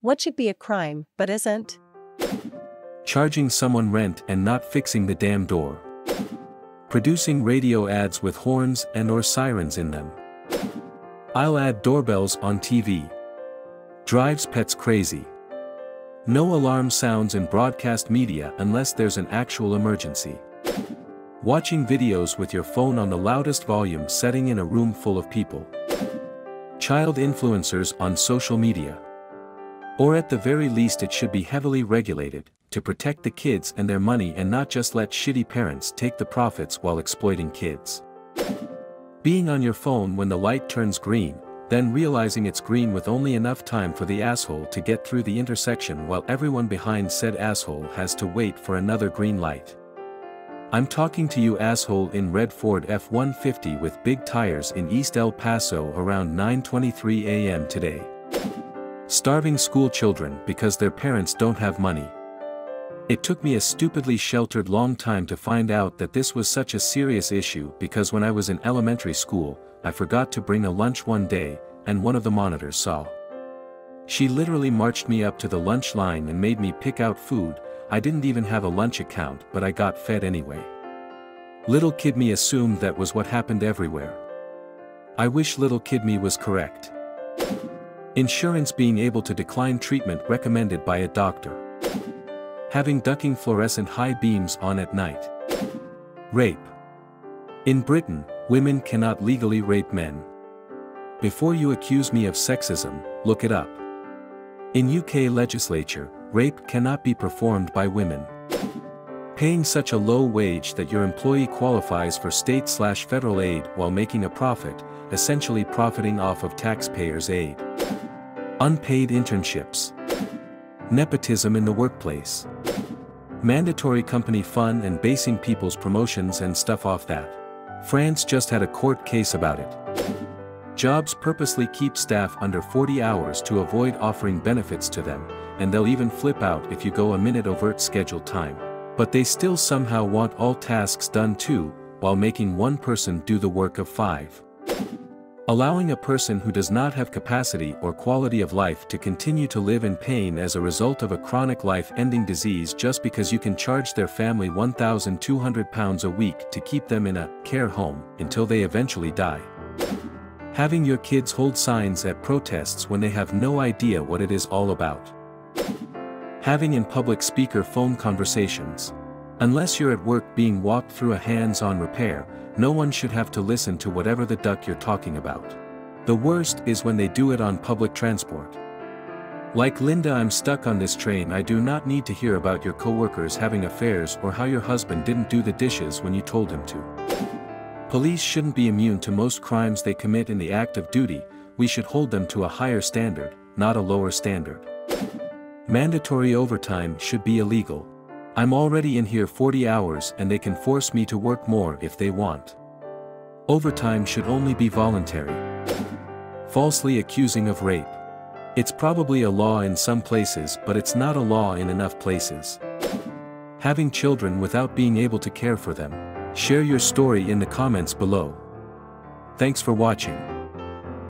What should be a crime, but isn't? Charging someone rent and not fixing the damn door. Producing radio ads with horns and/or sirens in them. I'll add doorbells on TV. Drives pets crazy. No alarm sounds in broadcast media unless there's an actual emergency. Watching videos with your phone on the loudest volume setting in a room full of people. Child influencers on social media. Or at the very least it should be heavily regulated, to protect the kids and their money and not just let shitty parents take the profits while exploiting kids. Being on your phone when the light turns green, then realizing it's green with only enough time for the asshole to get through the intersection while everyone behind said asshole has to wait for another green light. I'm talking to you asshole in red Ford F-150 with big tires in East El Paso around 9:23 a.m. today. Starving school children because their parents don't have money. It took me a stupidly sheltered long time to find out that this was such a serious issue because when I was in elementary school, I forgot to bring a lunch one day, and one of the monitors saw. She literally marched me up to the lunch line and made me pick out food. I didn't even have a lunch account but I got fed anyway. Little kid me assumed that was what happened everywhere. I wish little kid me was correct. Insurance being able to decline treatment recommended by a doctor. Having ducking fluorescent high beams on at night. Rape. In Britain, women cannot legally rape men. Before you accuse me of sexism, look it up. In UK legislature, rape cannot be performed by women. Paying such a low wage that your employee qualifies for state/federal aid while making a profit, essentially profiting off of taxpayers' aid. Unpaid internships. Nepotism in the workplace. Mandatory company fun and basing people's promotions and stuff off that. France just had a court case about it. Jobs purposely keep staff under 40 hours to avoid offering benefits to them, and they'll even flip out if you go a minute over scheduled time. But they still somehow want all tasks done too, while making one person do the work of 5. Allowing a person who does not have capacity or quality of life to continue to live in pain as a result of a chronic life-ending disease just because you can charge their family £1,200 a week to keep them in a care home until they eventually die. Having your kids hold signs at protests when they have no idea what it is all about. Having in public speaker phone conversations. Unless you're at work being walked through a hands-on repair, no one should have to listen to whatever the duck you're talking about. The worst is when they do it on public transport. Like Linda, I'm stuck on this train. I do not need to hear about your coworkers having affairs or how your husband didn't do the dishes when you told him to. Police shouldn't be immune to most crimes they commit in the act of duty. We should hold them to a higher standard, not a lower standard. Mandatory overtime should be illegal. I'm already in here 40 hours and they can force me to work more if they want. Overtime should only be voluntary. Falsely accusing of rape. It's probably a law in some places but it's not a law in enough places. Having children without being able to care for them. Share your story in the comments below. Thanks for watching.